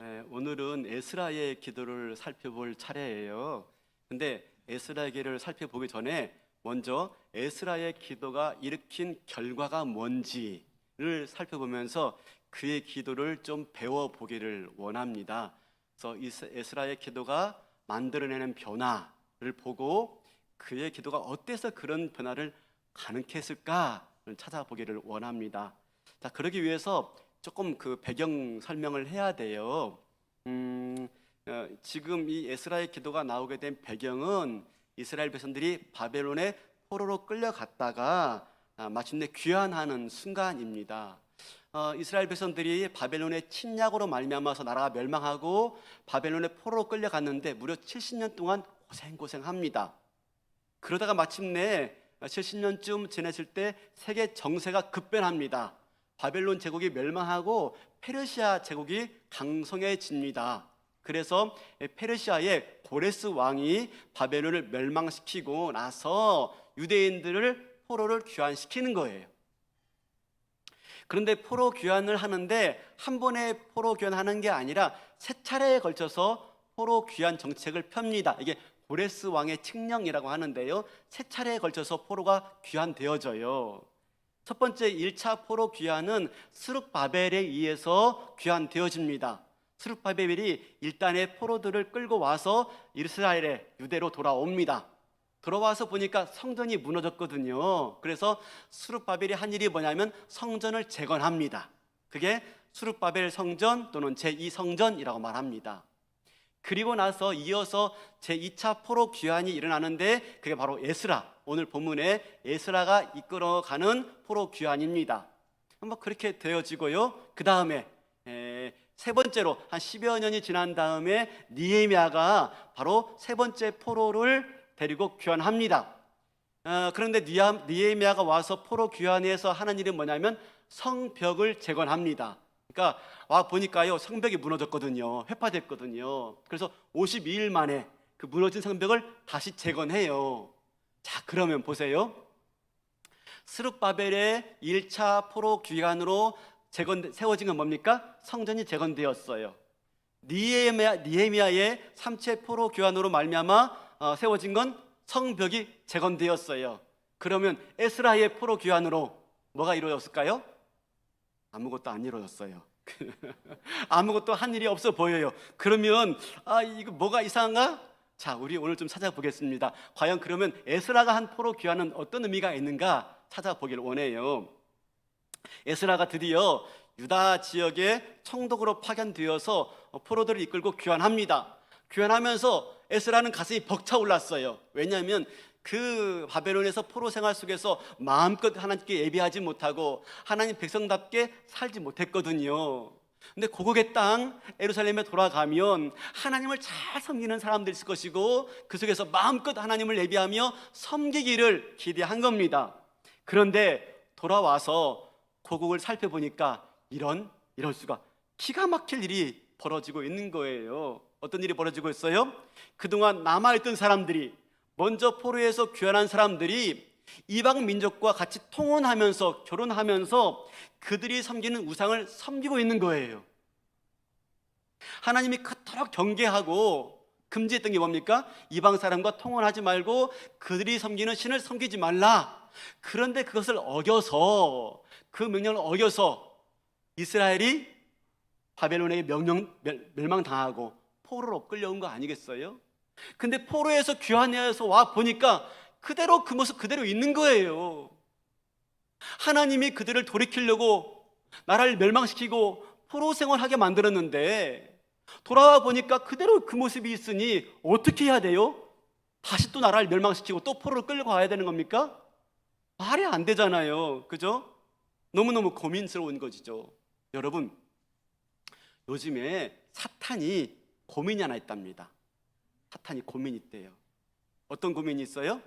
오늘은 에스라의 기도를 살펴볼 차례예요. 근데 에스라의 기도를 살펴보기 전에 먼저 에스라의 기도가 일으킨 결과가 뭔지를 살펴보면서 그의 기도를 좀 배워보기를 원합니다. 그래서 에스라의 기도가 만들어내는 변화를 보고 그의 기도가 어때서 그런 변화를 가능케 했을까를 찾아보기를 원합니다. 자, 그러기 위해서 조금 그 배경 설명을 해야 돼요. 지금 이 에스라의 기도가 나오게 된 배경은 이스라엘 백성들이 바벨론의 포로로 끌려갔다가 마침내 귀환하는 순간입니다. 이스라엘 백성들이 바벨론의 침략으로 말미암아서 나라가 멸망하고 바벨론의 포로로 끌려갔는데 무려 70년 동안 고생합니다. 그러다가 마침내 70년쯤 지났을 때 세계 정세가 급변합니다. 바벨론 제국이 멸망하고 페르시아 제국이 강성해집니다. 그래서 페르시아의 고레스 왕이 바벨론을 멸망시키고 나서 유대인들을 포로를 귀환시키는 거예요. 그런데 포로 귀환을 하는데 한 번에 포로 귀환하는 게 아니라 세 차례에 걸쳐서 포로 귀환 정책을 펴니다. 이게 고레스 왕의 칙령이라고 하는데요, 세 차례에 걸쳐서 포로가 귀환되어져요. 첫 번째 1차 포로 귀환은 스룹바벨에 의해서 귀환되어집니다. 스룹바벨이 일단의 포로들을 끌고 와서 이스라엘의 유대로 돌아옵니다. 돌아와서 보니까 성전이 무너졌거든요. 그래서 스룹바벨이 한 일이 뭐냐면 성전을 재건합니다. 그게 스룹바벨 성전 또는 제2성전이라고 말합니다. 그리고 나서 이어서 제2차 포로 귀환이 일어나는데 그게 바로 에스라, 오늘 본문에 에스라가 이끌어가는 포로 귀환입니다. 그렇게 되어지고요. 그 다음에 세 번째로 한 10여 년이 지난 다음에 느헤미야가 바로 세 번째 포로를 데리고 귀환합니다. 그런데 느헤미야가 와서 포로 귀환해서 하는 일은 뭐냐면 성벽을 재건합니다. 그러니까 와 보니까요, 성벽이 무너졌거든요. 회파됐거든요. 그래서 52일 만에 그 무너진 성벽을 다시 재건해요. 자, 그러면 보세요. 스룹바벨의 1차 포로 귀환으로 세워진 건 뭡니까? 성전이 재건되었어요. 느헤미야의 3차 포로 귀환으로 말미암아 세워진 건 성벽이 재건되었어요. 그러면 에스라의 포로 귀환으로 뭐가 이루어졌을까요? 아무것도 안 이루어졌어요. 아무것도 한 일이 없어 보여요. 그러면 이거 뭐가 이상한가? 자, 우리 오늘 좀 찾아보겠습니다. 과연 그러면 에스라가 한 포로 귀환은 어떤 의미가 있는가 찾아보기를 원해요. 에스라가 드디어 유다 지역의 총독으로 파견되어서 포로들을 이끌고 귀환합니다. 귀환하면서 에스라는 가슴이 벅차올랐어요. 왜냐하면 그 바벨론에서 포로 생활 속에서 마음껏 하나님께 예배하지 못하고 하나님 백성답게 살지 못했거든요. 근데 고국의 땅 예루살렘에 돌아가면 하나님을 잘 섬기는 사람들이 있을 것이고 그 속에서 마음껏 하나님을 예배하며 섬기기를 기대한 겁니다. 그런데 돌아와서 고국을 살펴보니까 이럴 수가, 기가 막힐 일이 벌어지고 있는 거예요. 어떤 일이 벌어지고 있어요? 그동안 남아있던 사람들이, 먼저 포로에서 귀환한 사람들이 이방 민족과 같이 통혼하면서 결혼하면서 그들이 섬기는 우상을 섬기고 있는 거예요. 하나님이 그토록 경계하고 금지했던 게 뭡니까? 이방 사람과 통혼하지 말고 그들이 섬기는 신을 섬기지 말라. 그런데 그것을 어겨서, 그 명령을 어겨서 이스라엘이 바벨론에게 멸망당하고 포로로 끌려온 거 아니겠어요? 근데 포로에서 귀환해서 와 보니까 그대로 그 모습 그대로 있는 거예요. 하나님이 그들을 돌이키려고 나라를 멸망시키고 포로 생활하게 만들었는데 돌아와 보니까 그대로 그 모습이 있으니 어떻게 해야 돼요? 다시 또 나라를 멸망시키고 또 포로를 끌고 가야 되는 겁니까? 말이 안 되잖아요. 그죠? 너무너무 고민스러운 것이죠. 여러분, 요즘에 사탄이 고민이 하나 있답니다. 사탄이 고민이 있대요. 어떤 고민이 있어요?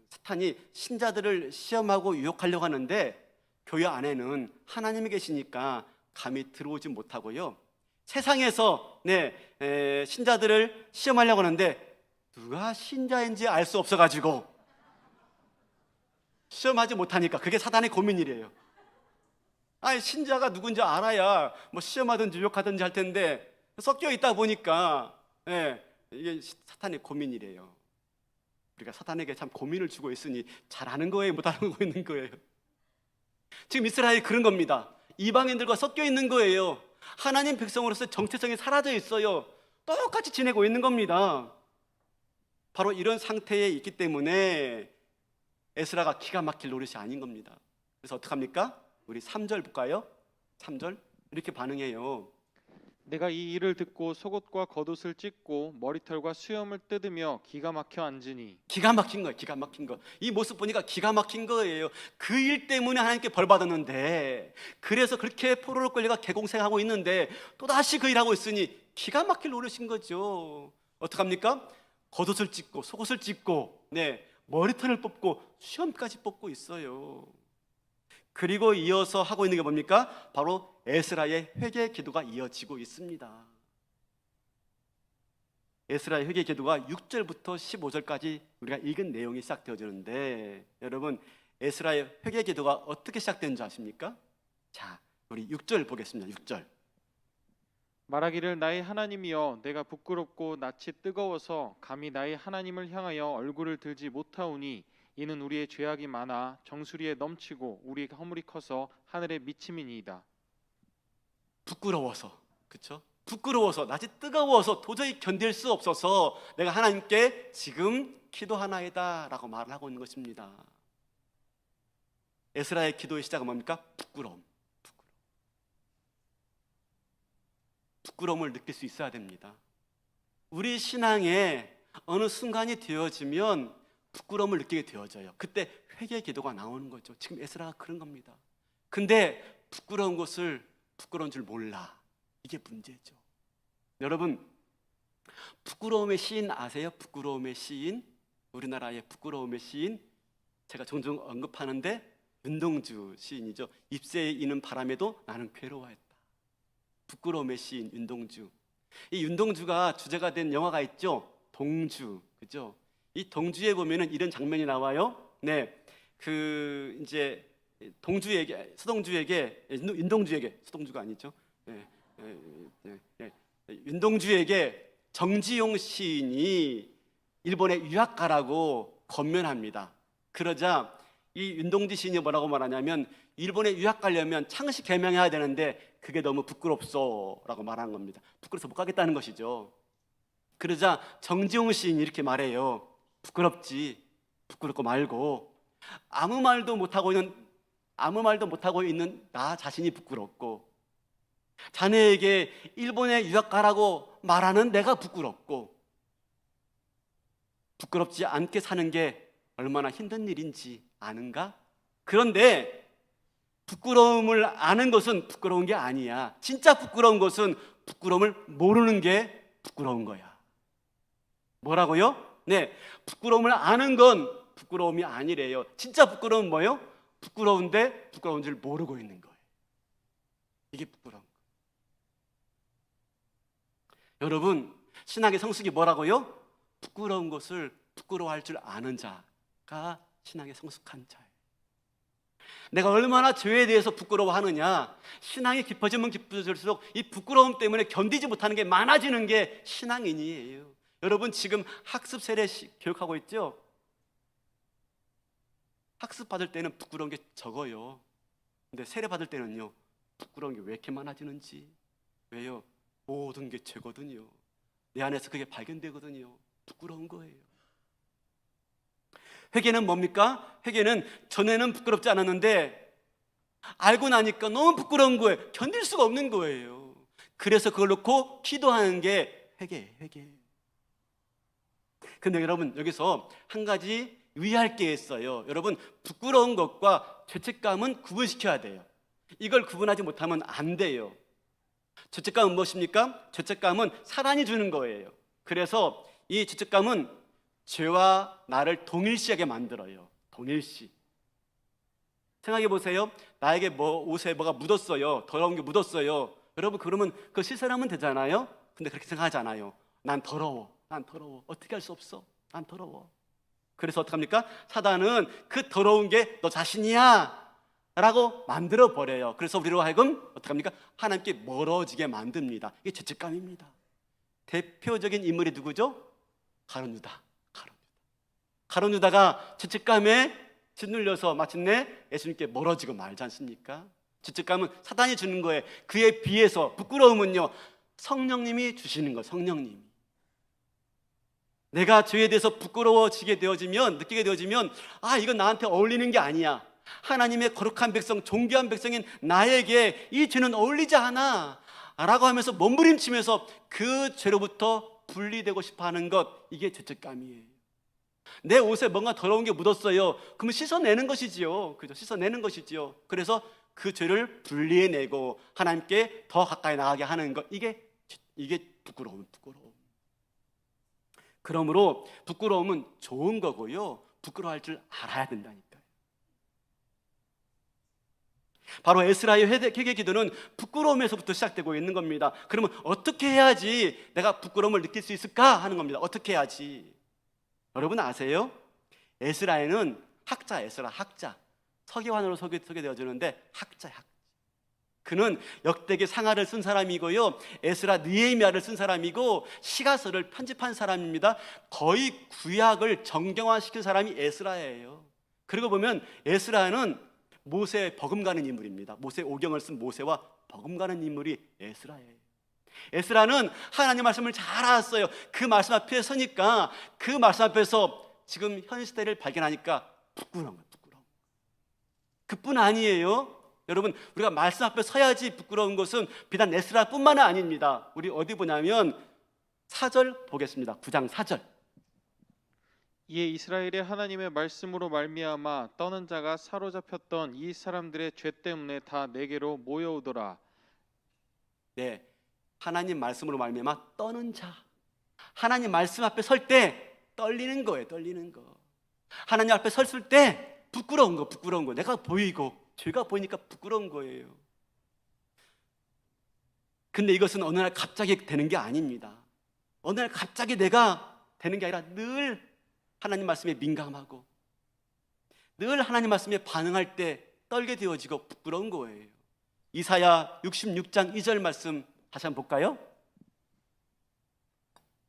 사탄이 신자들을 시험하고 유혹하려고 하는데 교회 안에는 하나님이 계시니까 감히 들어오지 못하고요. 세상에서 신자들을 시험하려고 하는데 누가 신자인지 알 수 없어가지고 시험하지 못하니까 그게 사탄의 고민이래요. 아니, 신자가 누군지 알아야 뭐 시험하든지 유혹하든지 할 텐데 섞여 있다 보니까 이게 사탄의 고민이래요. 우리가 사탄에게 참 고민을 주고 있으니 잘하는 거예요, 못하는 거 있는 거예요? 지금 이스라엘이 그런 겁니다. 이방인들과 섞여 있는 거예요. 하나님 백성으로서 정체성이 사라져 있어요. 똑같이 지내고 있는 겁니다. 바로 이런 상태에 있기 때문에 에스라가 기가 막힐 노릇이 아닌 겁니다. 그래서 어떡합니까? 우리 3절 볼까요? 3절 이렇게 반응해요. 내가 이 일을 듣고 속옷과 겉옷을 찢고 머리털과 수염을 뜯으며 기가 막혀 앉으니. 기가 막힌 거예요. 기가 막힌 거. 이 모습 보니까 기가 막힌 거예요. 그 일 때문에 하나님께 벌 받았는데, 그래서 그렇게 포로로 끌려가 개공생하고 있는데 또다시 그 일하고 있으니 기가 막힐 노릇인 거죠. 어떡합니까? 겉옷을 찢고 속옷을 찢고 머리털을 뽑고 수염까지 뽑고 있어요. 그리고 이어서 하고 있는 게 뭡니까? 바로 에스라의 회개 기도가 이어지고 있습니다. 에스라의 회개 기도가 6절부터 15절까지 우리가 읽은 내용이 시작되어지는데, 여러분 에스라의 회개 기도가 어떻게 시작된 줄 아십니까? 자, 우리 6절 보겠습니다. 6절. 말하기를 나의 하나님이여 내가 부끄럽고 낯이 뜨거워서 감히 나의 하나님을 향하여 얼굴을 들지 못하오니 이는 우리의 죄악이 많아 정수리에 넘치고 우리 허물이 커서 하늘에 미침이니이다. 부끄러워서, 그렇죠? 부끄러워서, 낯이 뜨거워서 도저히 견딜 수 없어서 내가 하나님께 지금 기도하나이다 라고 말을 하고 있는 것입니다. 에스라의 기도의 시작은 뭡니까? 부끄러움을 느낄 수 있어야 됩니다. 우리 신앙에 어느 순간이 되어지면 부끄러움을 느끼게 되어져요. 그때 회개 기도가 나오는 거죠. 지금 에스라가 그런 겁니다. 근데 부끄러운 줄 몰라. 이게 문제죠. 여러분, 부끄러움의 시인 아세요? 부끄러움의 시인, 우리나라의 부끄러움의 시인, 제가 종종 언급하는데 윤동주 시인이죠. 잎새에 이는 바람에도 나는 괴로워했다. 부끄러움의 시인 윤동주. 이 윤동주가 주제가 된 영화가 있죠. 동주, 그죠? 이 동주에 보면은 이런 장면이 나와요. 그 이제 동주에게, 서동주에게, 윤동주에게, 서동주가 아니죠. 윤동주에게 정지용 시인이 일본에 유학 가라고 건면합니다. 그러자 이 윤동주 시인이 뭐라고 말하냐면, 일본에 유학 가려면 창시 개명해야 되는데 그게 너무 부끄럽소라고 말한 겁니다. 부끄러워서 못 가겠다는 것이죠. 그러자 정지용 시인이 이렇게 말해요. 부끄럽지, 부끄럽고 말고 아무 말도 못하고 있는 나 자신이 부끄럽고, 자네에게 일본에 유학 가라고 말하는 내가 부끄럽고, 부끄럽지 않게 사는 게 얼마나 힘든 일인지 아는가? 그런데 부끄러움을 아는 것은 부끄러운 게 아니야. 진짜 부끄러운 것은 부끄러움을 모르는 게 부끄러운 거야. 뭐라고요? 부끄러움을 아는 건 부끄러움이 아니래요. 진짜 부끄러움은 뭐예요? 부끄러운데 부끄러운 줄 모르고 있는 거예요. 이게 부끄러운 거예요. 여러분, 신앙의 성숙이 뭐라고요? 부끄러운 것을 부끄러워할 줄 아는 자가 신앙의 성숙한 자예요. 내가 얼마나 죄에 대해서 부끄러워하느냐, 신앙이 깊어지면 깊어질수록 이 부끄러움 때문에 견디지 못하는 게 많아지는 게 신앙인이에요. 여러분, 지금 학습 세례 교육하고 있죠? 학습 받을 때는 부끄러운 게 적어요. 근데 세례 받을 때는요, 부끄러운 게 왜 이렇게 많아지는지. 왜요? 모든 게 죄거든요. 내 안에서 그게 발견되거든요. 부끄러운 거예요. 회개는 뭡니까? 회개는 전에는 부끄럽지 않았는데 알고 나니까 너무 부끄러운 거예요. 견딜 수가 없는 거예요. 그래서 그걸 놓고 기도하는 게 회개예요. 근데 여러분, 여기서 한 가지 유의할 게 있어요. 여러분, 부끄러운 것과 죄책감은 구분시켜야 돼요. 이걸 구분하지 못하면 안 돼요. 죄책감은 무엇입니까? 죄책감은 사단이 주는 거예요. 그래서 이 죄책감은 죄와 나를 동일시하게 만들어요. 동일시. 생각해 보세요. 나에게 옷에 뭐가 묻었어요. 더러운 게 묻었어요. 여러분, 그러면 그거 씻어내면 되잖아요. 근데 그렇게 생각하지 않아요. 난 더러워. 어떻게 할 수 없어. 난 더러워. 그래서 어떡합니까? 사단은 그 더러운 게 너 자신이야 라고 만들어 버려요. 그래서 우리로 하여금 어떻게 합니까? 하나님께 멀어지게 만듭니다. 이게 죄책감입니다. 대표적인 인물이 누구죠? 가룟 유다. 가룟 유다가 죄책감에 짓눌려서 마침내 예수님께 멀어지고 말지 않습니까? 죄책감은 사단이 주는 거예요. 그에 비해서 부끄러움은요, 성령님이 주시는 거예요. 성령님이. 내가 죄에 대해서 부끄러워지게 되어지면, 느끼게 되어지면, 아, 이건 나한테 어울리는 게 아니야. 하나님의 거룩한 백성, 존귀한 백성인 나에게 이 죄는 어울리지 않아 라고 하면서 몸부림치면서 그 죄로부터 분리되고 싶어 하는 것, 이게 죄책감이에요. 내 옷에 뭔가 더러운 게 묻었어요. 그러면 씻어내는 것이지요. 그죠? 씻어내는 것이지요. 그래서 그 죄를 분리해내고 하나님께 더 가까이 나가게 하는 것, 이게 부끄러움. 그러므로 부끄러움은 좋은 거고요, 부끄러워할 줄 알아야 된다니까요. 바로 에스라의 회개 기도는 부끄러움에서부터 시작되고 있는 겁니다. 그러면 어떻게 해야지 내가 부끄러움을 느낄 수 있을까 하는 겁니다. 어떻게 해야지? 여러분 아세요? 에스라에는 학자, 서기관으로 소개되어지는데 학자야. 그는 역대기 상하를 쓴 사람이고요, 에스라 느헤미야를 쓴 사람이고 시가서를 편집한 사람입니다. 거의 구약을 정경화시킨 사람이 에스라예요. 그리고 보면 에스라는 모세에 버금가는 인물입니다. 모세 오경을 쓴 모세와 버금가는 인물이 에스라예요. 에스라는 하나님 말씀을 잘 알았어요. 그 말씀 앞에 서니까, 그 말씀 앞에서 지금 현 시대를 발견하니까 부끄러운 거예요. 그뿐 아니에요. 여러분, 우리가 말씀 앞에 서야지 부끄러운 것은 비단 에스라뿐만은 아닙니다. 우리 어디 보냐면 4절 보겠습니다. 9장 4절. 이에 이스라엘의 하나님의 말씀으로 말미암아 떠는 자가 사로잡혔던 이 사람들의 죄 때문에 다 내게로 모여오더라. 네, 하나님 말씀으로 말미암아 떠는 자. 하나님 말씀 앞에 설 때 떨리는 거예요. 떨리는 거. 하나님 앞에 섰을 때 부끄러운 거. 내가 보이고 죄가 보이니까 부끄러운 거예요. 근데 이것은 어느 날 갑자기 되는 게 아닙니다. 어느 날 갑자기 내가 되는 게 아니라 늘 하나님 말씀에 민감하고 늘 하나님 말씀에 반응할 때 떨게 되어지고 부끄러운 거예요. 이사야 66장 2절 말씀 다시 한번 볼까요?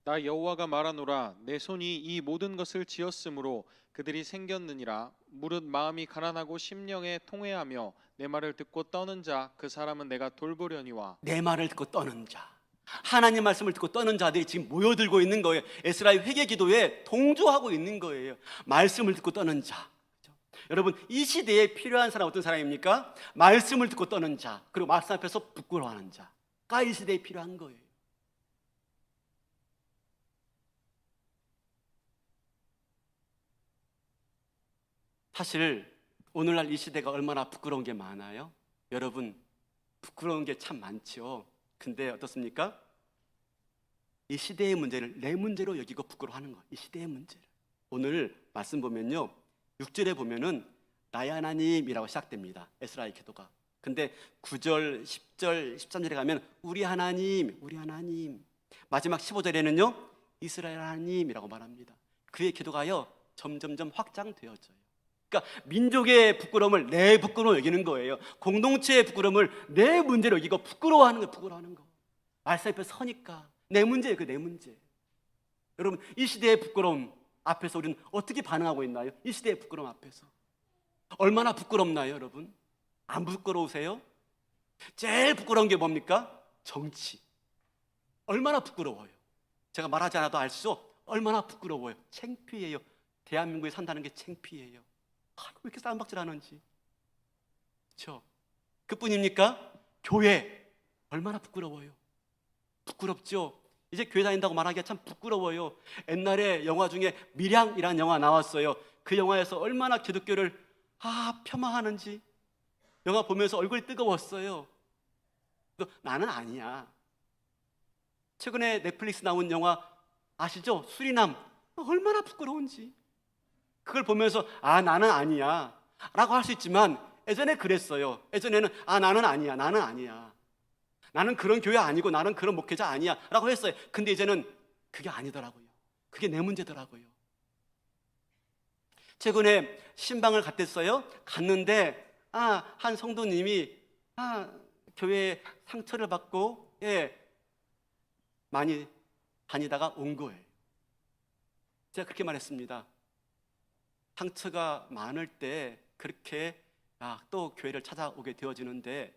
나 여호와가 말하노라. 내 손이 이 모든 것을 지었으므로 그들이 생겼느니라. 무릇 마음이 가난하고 심령에 통회하며 내 말을 듣고 떠는 자, 그 사람은 내가 돌보려니와. 내 말을 듣고 떠는 자, 하나님 말씀을 듣고 떠는 자들이 지금 모여들고 있는 거예요. 에스라의 회개 기도에 동조하고 있는 거예요. 말씀을 듣고 떠는 자. 그렇죠? 여러분, 이 시대에 필요한 사람 어떤 사람입니까? 말씀을 듣고 떠는 자, 그리고 말씀 앞에서 부끄러워하는 자가 이 시대에 필요한 거예요. 사실 오늘날 이 시대가 얼마나 부끄러운 게 많아요. 여러분, 부끄러운 게 참 많죠. 근데 어떻습니까? 이 시대의 문제를 내 문제로 여기고 부끄러워하는 거예요. 이 시대의 문제를. 오늘 말씀 보면요, 6절에 보면은 나의 하나님이라고 시작됩니다. 에스라의 기도가. 근데 9절, 10절, 13절에 가면 우리 하나님. 마지막 15절에는요 이스라엘 하나님이라고 말합니다. 그의 기도가요 점점점 확장되어져요. 그러니까 민족의 부끄러움을 내 부끄러워 여기는 거예요. 공동체의 부끄러움을 내 문제로 여기고 부끄러워하는 거. 말씀 앞에 서니까 내 문제예요. 내 문제. 여러분, 이 시대의 부끄러움 앞에서 우리는 어떻게 반응하고 있나요? 이 시대의 부끄러움 앞에서 얼마나 부끄럽나요, 여러분? 안 부끄러우세요? 제일 부끄러운 게 뭡니까? 정치. 얼마나 부끄러워요. 제가 말하지 않아도 알 수 얼마나 부끄러워요. 창피해요. 대한민국에 산다는 게 창피해요. 왜 이렇게 싸움박질하는지. 그렇죠? 그뿐입니까? 교회 얼마나 부끄러워요. 부끄럽죠? 이제 교회 다닌다고 말하기가 참 부끄러워요. 옛날에 영화 중에 밀양이라는 영화 나왔어요. 그 영화에서 얼마나 기독교를 폄하하는지 영화 보면서 얼굴이 뜨거웠어요. 나는 아니야. 최근에 넷플릭스 나온 영화 아시죠? 수리남. 얼마나 부끄러운지. 그걸 보면서 나는 아니야 라고 할 수 있지만 예전에 그랬어요. 예전에는 나는 아니야. 나는 그런 교회 아니고 나는 그런 목회자 아니야 라고 했어요. 근데 이제는 그게 아니더라고요. 그게 내 문제더라고요. 최근에 신방을 갔댔어요. 갔는데 한 성도님이 교회에 상처를 받고 많이 다니다가 온 거예요. 제가 그렇게 말했습니다. 상처가 많을 때 그렇게 또 교회를 찾아오게 되어지는데,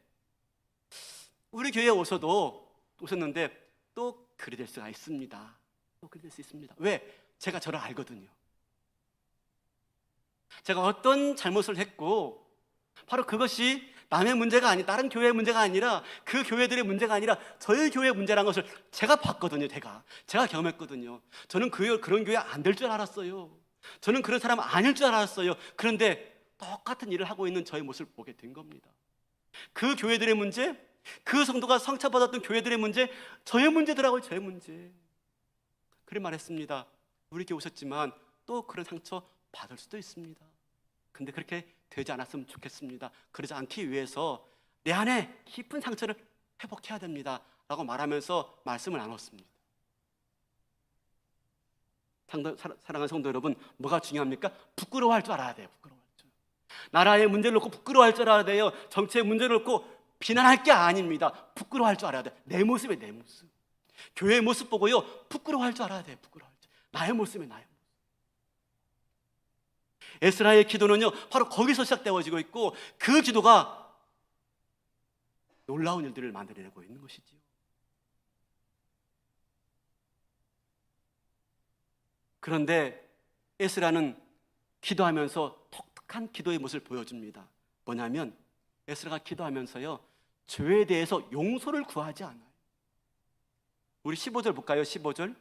우리 교회에 오셨는데 또 그리 될 수가 있습니다. 또 그리 될 수 있습니다. 왜? 제가 저를 알거든요. 제가 어떤 잘못을 했고, 바로 그것이 남의 문제가 아니, 다른 교회의 문제가 아니라, 그 교회들의 문제가 아니라 저희 교회의 문제라는 것을 제가 봤거든요. 제가 경험했거든요. 저는 그런 교회 안 될 줄 알았어요. 저는 그런 사람 아닐 줄 알았어요. 그런데 똑같은 일을 하고 있는 저의 모습을 보게 된 겁니다. 그 교회들의 문제, 그 성도가 상처받았던 교회들의 문제, 저의 문제더라고요. 저의 문제. 그래 말했습니다. 우리 교회 오셨지만 또 그런 상처 받을 수도 있습니다. 근데 그렇게 되지 않았으면 좋겠습니다. 그러지 않기 위해서 내 안에 깊은 상처를 회복해야 됩니다 라고 말하면서 말씀을 나눴습니다. 사랑하는 성도 여러분, 뭐가 중요합니까? 부끄러워할 줄 알아야 돼요. 부끄러워할 줄. 나라의 문제를 놓고 부끄러워할 줄 알아야 돼요. 정치의 문제를 놓고 비난할 게 아닙니다. 부끄러워할 줄 알아야 돼요. 내 모습에 내 모습. 교회의 모습 보고요, 부끄러워할 줄 알아야 돼요. 부끄러워할 줄. 나의 모습에 나의 모습. 에스라의 기도는요, 바로 거기서 시작되어지고 있고, 그 기도가 놀라운 일들을 만들어내고 있는 것이지요. 그런데 에스라는 기도하면서 독특한 기도의 모습을 보여줍니다. 뭐냐면 에스라가 기도하면서요, 죄에 대해서 용서를 구하지 않아요. 우리 15절 볼까요? 15절.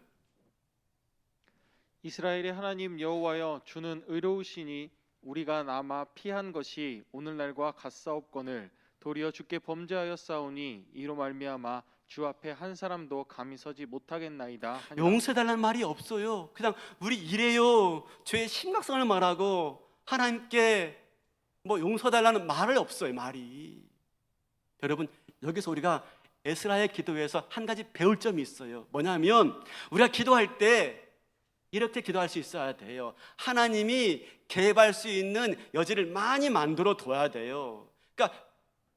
이스라엘의 하나님 여호와여, 주는 의로우시니 우리가 남아 피한 것이 오늘날과 같사옵거늘 도리어 주께 범죄하였사오니 이로 말미암아 주 앞에 한 사람도 감히 서지 못하겠나이다 하니라. 용서해달라는 말이 없어요. 그냥 우리 이래요, 죄의 심각성을 말하고 하나님께 용서해달라는 말을 없어요. 말이. 여러분, 여기서 우리가 에스라의 기도에서 한 가지 배울 점이 있어요. 뭐냐면 우리가 기도할 때 이렇게 기도할 수 있어야 돼요. 하나님이 개입할 수 있는 여지를 많이 만들어 둬야 돼요. 그러니까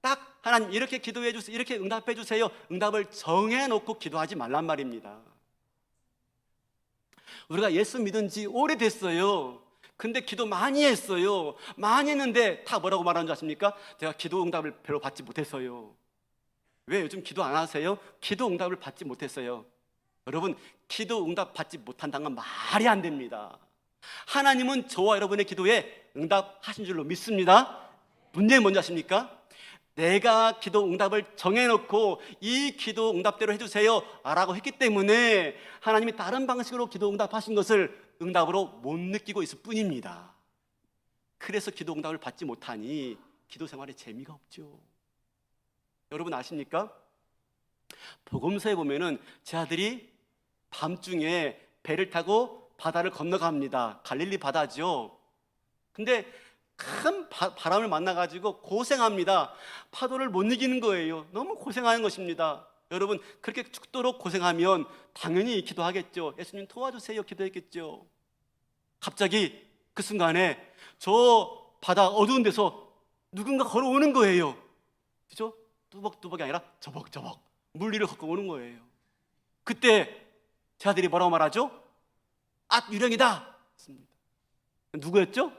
딱 하나님 이렇게 기도해 주세요, 이렇게 응답해 주세요, 응답을 정해놓고 기도하지 말란 말입니다. 우리가 예수 믿은 지 오래됐어요. 근데 기도 많이 했어요. 많이 했는데 다 뭐라고 말하는 줄 아십니까? 제가 기도 응답을 별로 받지 못했어요. 왜 요즘 기도 안 하세요? 기도 응답을 받지 못했어요. 여러분, 기도 응답 받지 못한다는 건 말이 안 됩니다. 하나님은 저와 여러분의 기도에 응답하신 줄로 믿습니다. 문제는 뭔지 아십니까? 내가 기도 응답을 정해놓고 이 기도 응답대로 해주세요 라고 했기 때문에 하나님이 다른 방식으로 기도 응답하신 것을 응답으로 못 느끼고 있을 뿐입니다. 그래서 기도 응답을 받지 못하니 기도 생활에 재미가 없죠. 여러분 아십니까? 복음서에 보면은 제 아들이 밤중에 배를 타고 바다를 건너갑니다. 갈릴리 바다죠. 근데 큰 바람을 만나가지고 고생합니다. 파도를 못 이기는 거예요. 너무 고생하는 것입니다. 여러분, 그렇게 죽도록 고생하면 당연히 기도하겠죠. 예수님 도와주세요 기도했겠죠. 갑자기 그 순간에 저 바다 어두운 데서 누군가 걸어오는 거예요. 그죠? 뚜벅뚜벅이 아니라 저벅저벅 물 위를 걷고 오는 거예요. 그때 제 아들이 뭐라고 말하죠? 유령이다. 누구였죠?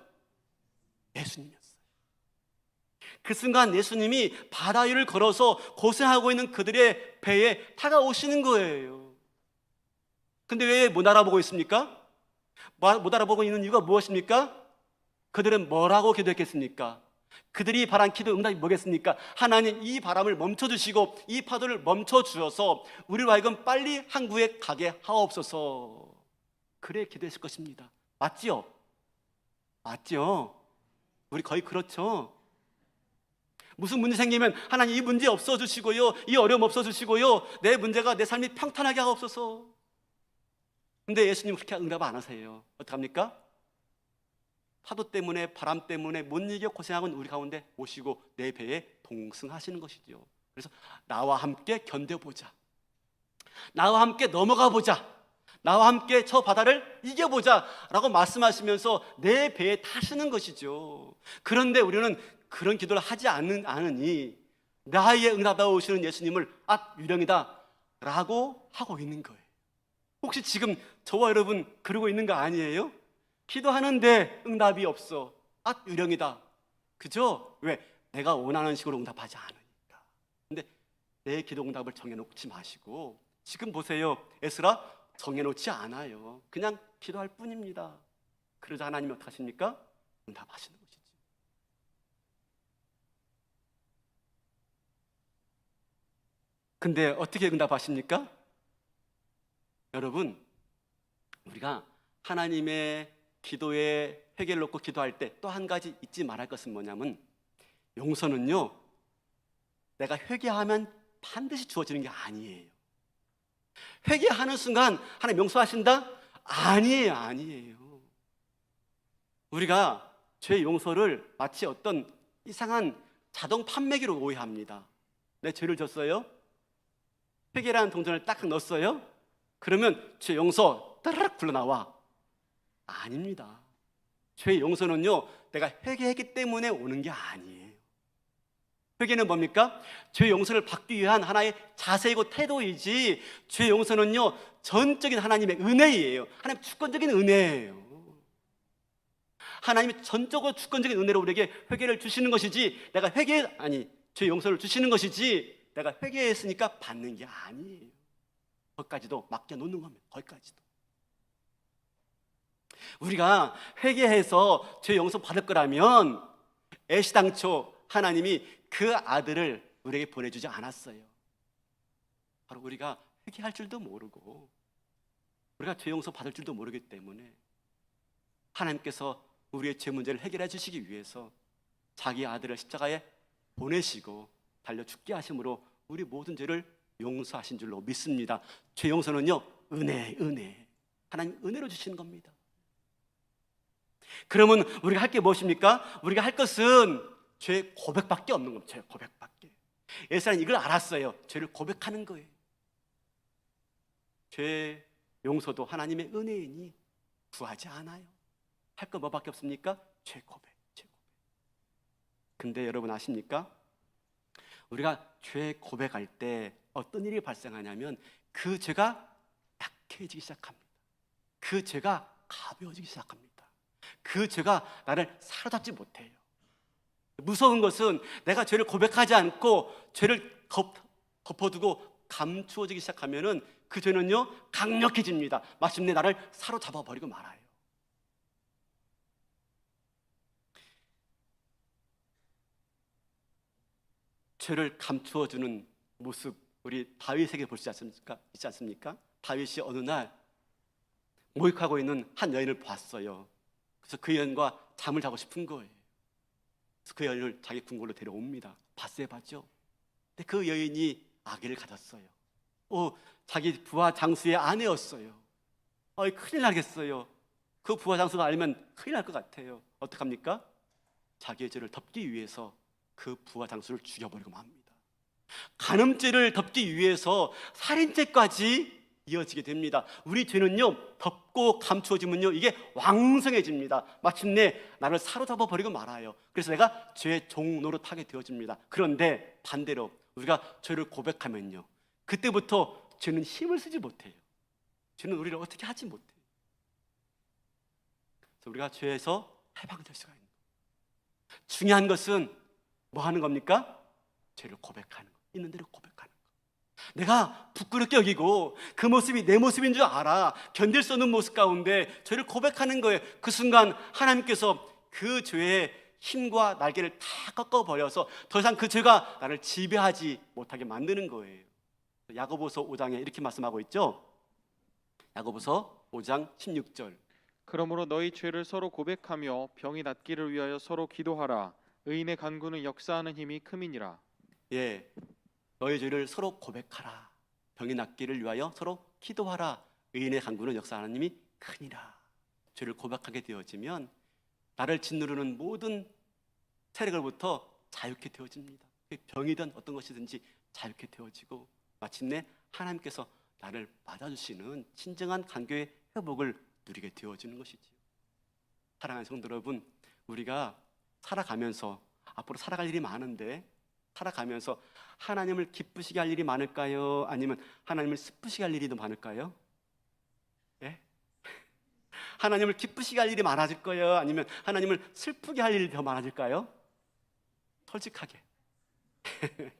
예수님이었어요. 그 순간 예수님이 바다 위를 걸어서 고생하고 있는 그들의 배에 다가오시는 거예요. 근데 왜 못 알아보고 있습니까? 못 알아보고 있는 이유가 무엇입니까? 그들은 뭐라고 기도했겠습니까? 그들이 바란 기도 응답이 뭐겠습니까? 하나님, 이 바람을 멈춰주시고 이 파도를 멈춰주셔서 우리로 하여금 빨리 항구에 가게 하옵소서. 그래 기도했을 것입니다. 맞지요? 맞죠? 우리 거의 그렇죠. 무슨 문제 생기면 하나님 이 문제 없어주시고요, 이 어려움 없어주시고요, 내 문제가 내 삶이 평탄하게 하옵소서. 근데 예수님 그렇게 응답 안 하세요. 어떡합니까? 파도 때문에 바람 때문에 못 이겨 고생하고 우리 가운데 오시고 내 배에 동승하시는 것이죠. 그래서 나와 함께 견뎌보자, 나와 함께 넘어가 보자, 나와 함께 저 바다를 이겨보자 라고 말씀하시면서 내 배에 타시는 것이죠. 그런데 우리는 그런 기도를 하지 않으니 나의 응답하여 오시는 예수님을 유령이다 라고 하고 있는 거예요. 혹시 지금 저와 여러분 그러고 있는 거 아니에요? 기도하는데 응답이 없어. 유령이다. 그죠? 왜? 내가 원하는 식으로 응답하지 않으니까. 근데 내 기도 응답을 정해놓지 마시고 지금 보세요. 에스라 정해놓지 않아요. 그냥 기도할 뿐입니다. 그러자 하나님이 어떻게 하십니까? 응답하시는 것이죠. 근데 어떻게 응답하십니까? 여러분, 우리가 하나님의 기도에 회개를 놓고 기도할 때 또 한 가지 잊지 말할 것은 뭐냐면 용서는요, 내가 회개하면 반드시 주어지는 게 아니에요. 회개하는 순간 하나님 용서하신다? 아니에요. 우리가 죄 용서를 마치 어떤 이상한 자동 판매기로 오해합니다. 내 죄를 졌어요? 회개라는 동전을 딱 넣었어요? 그러면 죄 용서 따라락 굴러나와. 아닙니다. 죄 용서는요, 내가 회개했기 때문에 오는 게 아니에요. 회개는 뭡니까? 죄 용서를 받기 위한 하나의 자세이고 태도이지, 죄 용서는요 전적인 하나님의 은혜예요. 하나님 주권적인 은혜예요. 하나님이 전적으로 주권적인 은혜로 우리에게 회개를 주시는 것이지, 내가 죄 용서를 주시는 것이지 내가 회개했으니까 받는 게 아니에요. 거기까지도 맡겨놓는 겁니다. 거기까지도. 우리가 회개해서 죄 용서 받을 거라면 애시당초 하나님이 그 아들을 우리에게 보내주지 않았어요. 바로 우리가 회개할 줄도 모르고 우리가 죄 용서 받을 줄도 모르기 때문에 하나님께서 우리의 죄 문제를 해결해 주시기 위해서 자기 아들을 십자가에 보내시고 달려 죽게 하심으로 우리 모든 죄를 용서하신 줄로 믿습니다. 죄 용서는요, 은혜. 하나님 은혜로 주시는 겁니다. 그러면 우리가 할 게 무엇입니까? 우리가 할 것은 죄 고백밖에 없는 겁니다. 죄 고백밖에. 예수는 이걸 알았어요. 죄를 고백하는 거예요. 죄 용서도 하나님의 은혜이니 구하지 않아요. 할 거 뭐밖에 없습니까? 죄 고백. 근데 여러분 아십니까? 우리가 죄 고백할 때 어떤 일이 발생하냐면 그 죄가 약해지기 시작합니다. 그 죄가 가벼워지기 시작합니다. 그 죄가 나를 사로잡지 못해요. 무서운 것은 내가 죄를 고백하지 않고 죄를 덮어두고 감추어지기 시작하면은 그 죄는요 강력해집니다. 마침내 나를 사로잡아 버리고 말아요. 죄를 감추어주는 모습, 우리 다윗에게 볼 수 있지 않습니까? 다윗이 어느 날 모욕하고 있는 한 여인을 봤어요. 그래서 그 여인과 잠을 자고 싶은 거예요. 그래서 그 여인을 자기 궁궐로 데려옵니다. 바세바죠. 근데 그 여인이 아기를 가졌어요. 자기 부하 장수의 아내였어요. 큰일 나겠어요. 그 부하 장수가 알면 큰일 날 것 같아요. 어떡합니까? 자기의 죄를 덮기 위해서 그 부하 장수를 죽여버리고 맙니다. 간음죄를 덮기 위해서 살인죄까지 이어지게 됩니다. 우리 죄는요 덮고 감추어지면요 이게 왕성해집니다. 마침내 나를 사로잡아 버리고 말아요. 그래서 내가 죄의 종 노릇하게 되어집니다. 그런데 반대로 우리가 죄를 고백하면요 그때부터 죄는 힘을 쓰지 못해요. 죄는 우리를 어떻게 하지 못해요. 그래서 우리가 죄에서 해방될 수가 있는 거예요. 중요한 것은 뭐 하는 겁니까? 죄를 고백하는 거. 있는 대로 고백하는 거. 내가 부끄럽게 여기고 그 모습이 내 모습인 줄 알아. 견딜 수 없는 모습 가운데 죄를 고백하는 거예요. 그 순간 하나님께서 그 죄의 힘과 날개를 다 꺾어버려서 더 이상 그 죄가 나를 지배하지 못하게 만드는 거예요. 야고보서 5장에 이렇게 말씀하고 있죠. 야고보서 5장 16절. 그러므로 너희 죄를 서로 고백하며 병이 낫기를 위하여 서로 기도하라. 의인의 간구는 역사하는 힘이 큼이니라. 예, 너희 죄를 서로 고백하라. 병이 낫기를 위하여 서로 기도하라. 의인의 간구는 역사하는 힘이 크니라. 죄를 고백하게 되어지면 나를 짓누르는 모든 세력으로부터 자유케 되어집니다. 병이든 어떤 것이든지 자유케 되어지고 마침내 하나님께서 나를 맞아주시는 진정한 관계의 회복을 누리게 되어지는 것이지요. 사랑하는 성도 여러분, 우리가 살아가면서 앞으로 살아갈 일이 많은데 살아가면서 하나님을 기쁘시게 할 일이 많을까요? 아니면 하나님을 슬프시게 할 일이 더 많을까요? 예? 하나님을 기쁘시게 할 일이 많아질 거예요? 아니면 하나님을 슬프게 할 일이 더 많아질까요? 솔직하게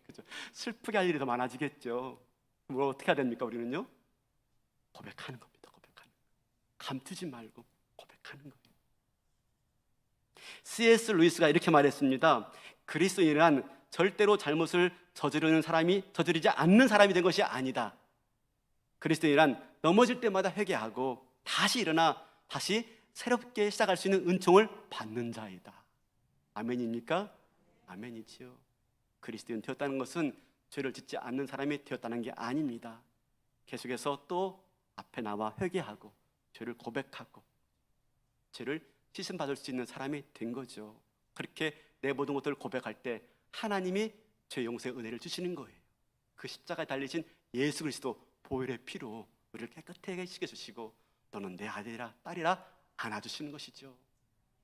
그죠? 슬프게 할 일이 더 많아지겠죠. 뭐 어떻게 해야 됩니까? 우리는요? 고백하는 겁니다. 고백하는 거. 감추지 말고 고백하는 거예요. C.S. 루이스가 이렇게 말했습니다. 그리스도인이란 절대로 잘못을 저지르는 사람이 저지르지 않는 사람이 된 것이 아니다. 그리스도인이란 넘어질 때마다 회개하고 다시 일어나 다시 새롭게 시작할 수 있는 은총을 받는 자이다. 아멘입니까? 아멘이지요. 그리스도인 되었다는 것은 죄를 짓지 않는 사람이 되었다는 게 아닙니다. 계속해서 또 앞에 나와 회개하고 죄를 고백하고 죄를 씻음 받을 수 있는 사람이 된 거죠. 그렇게 내 모든 것들을 고백할 때 하나님이 죄 용서의 은혜를 주시는 거예요. 그 십자가에 달리신 예수 그리스도 보혈의 피로 우리를 깨끗하게 씻겨주시고 너는 내 아들이라 딸이라 안아주시는 것이죠.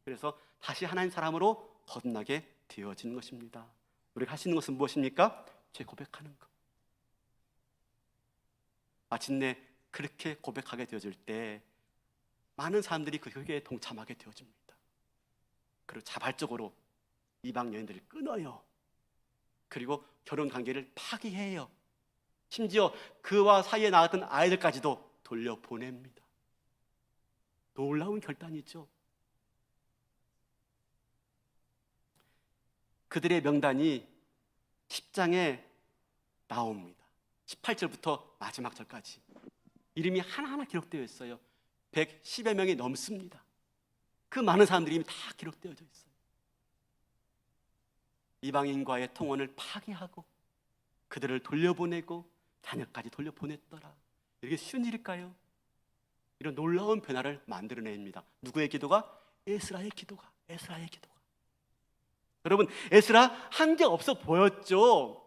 그래서 다시 하나님 사람으로 거듭나게 되어지는 것입니다. 우리가 할 수 있는 것은 무엇입니까? 죄 고백하는 것. 마침내 그렇게 고백하게 되어질 때 많은 사람들이 그 회개에 동참하게 되어집니다. 그리고 자발적으로 이방 여인들을 끊어요. 그리고 결혼 관계를 파기해요. 심지어 그와 사이에 낳았던 아이들까지도 돌려보냅니다. 놀라운 결단이죠. 그들의 명단이 10장에 나옵니다. 18절부터 마지막 절까지 이름이 하나하나 기록되어 있어요. 110여 명이 넘습니다. 그 많은 사람들이 이미 다 기록되어져 있어요. 이방인과의 통혼을 파기하고 그들을 돌려보내고 자녀까지 돌려보냈더라. 이게 쉬운 일일까요? 이런 놀라운 변화를 만들어냅니다. 누구의 기도가? 에스라의 기도가. 에스라의 기도가. 여러분, 에스라 한게 없어 보였죠.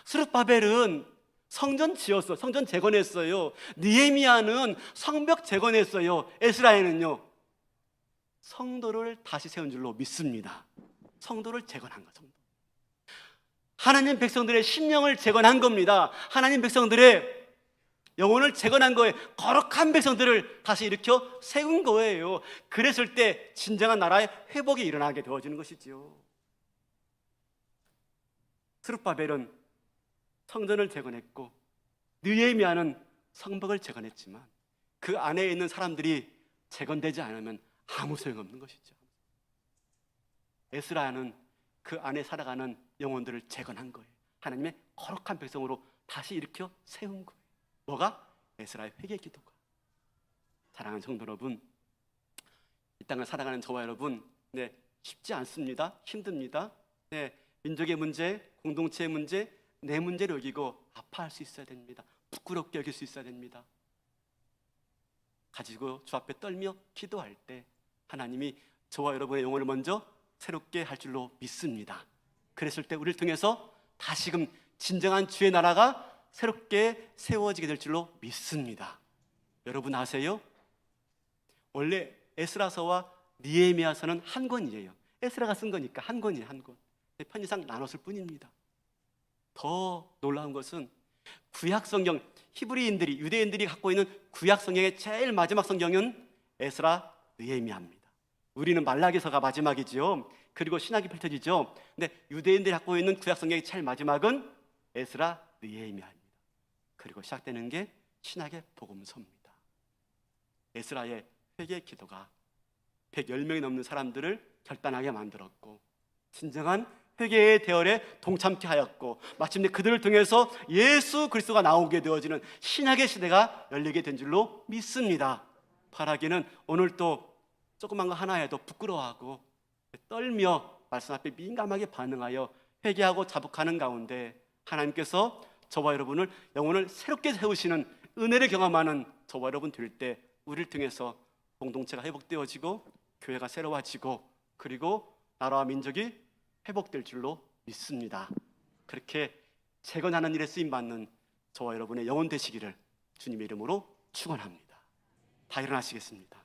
스룹바벨은 성전 지었어. 성전 재건했어요. 느헤미야는 성벽 재건했어요. 에스라에는요 성도를 다시 세운 줄로 믿습니다. 성도를 재건한 거죠. 하나님 백성들의 심령을 재건한 겁니다. 하나님 백성들의 영혼을 재건한 거예요. 거룩한 백성들을 다시 일으켜 세운 거예요. 그랬을 때 진정한 나라의 회복이 일어나게 되어지는 것이지요. 스룹바벨은 성전을 재건했고 느헤미야는 성벽을 재건했지만 그 안에 있는 사람들이 재건되지 않으면 아무 소용없는 것이죠. 에스라는 그 안에 살아가는 영혼들을 재건한 거예요. 하나님의 거룩한 백성으로 다시 일으켜 세운 거예요. 뭐가? 에스라의 회개 기도가. 사랑하는 성도 여러분, 이 땅을 살아가는 저와 여러분, 쉽지 않습니다. 힘듭니다. 민족의 문제, 공동체의 문제, 내 문제를 여기고 아파할 수 있어야 됩니다. 부끄럽게 여길 수 있어야 됩니다. 가지고 주 앞에 떨며 기도할 때 하나님이 저와 여러분의 영혼을 먼저 새롭게 할 줄로 믿습니다. 그랬을 때 우리를 통해서 다시금 진정한 주의 나라가 새롭게 세워지게 될 줄로 믿습니다. 여러분 아세요? 원래 에스라서와 느헤미야서는 한 권이에요. 에스라가 쓴 거니까 한 권이에요. 한 권. 편지상 나눴을 뿐입니다. 더 놀라운 것은 구약 성경, 히브리인들이, 유대인들이 갖고 있는 구약 성경의 제일 마지막 성경은 에스라, 느헤미야입니다. 우리는 말라기서가 마지막이죠. 그리고 신학이 펼쳐지죠. 근데 유대인들이 갖고 있는 구약 성경의 제일 마지막은 에스라, 느헤미야입니다. 그리고 시작되는 게 신학의 복음서입니다. 에스라의 회개 기도가 110명이 넘는 사람들을 결단하게 만들었고 진정한 회개의 대열에 동참케 하였고 마침내 그들을 통해서 예수 그리스도가 나오게 되어지는 신약의 시대가 열리게 된 줄로 믿습니다. 바라기는 오늘 또 조그만 거 하나 해도 부끄러워하고 떨며 말씀 앞에 민감하게 반응하여 회개하고 자복하는 가운데 하나님께서 저와 여러분을 영혼을 새롭게 세우시는 은혜를 경험하는 저와 여러분 될 때 우리를 통해서 공동체가 회복되어지고 교회가 새로워지고 그리고 나라와 민족이 회복될 줄로 믿습니다. 그렇게 재건하는 일에 쓰임받는 저와 여러분의 영혼 되시기를 주님의 이름으로 축원합니다. 다 일어나시겠습니다.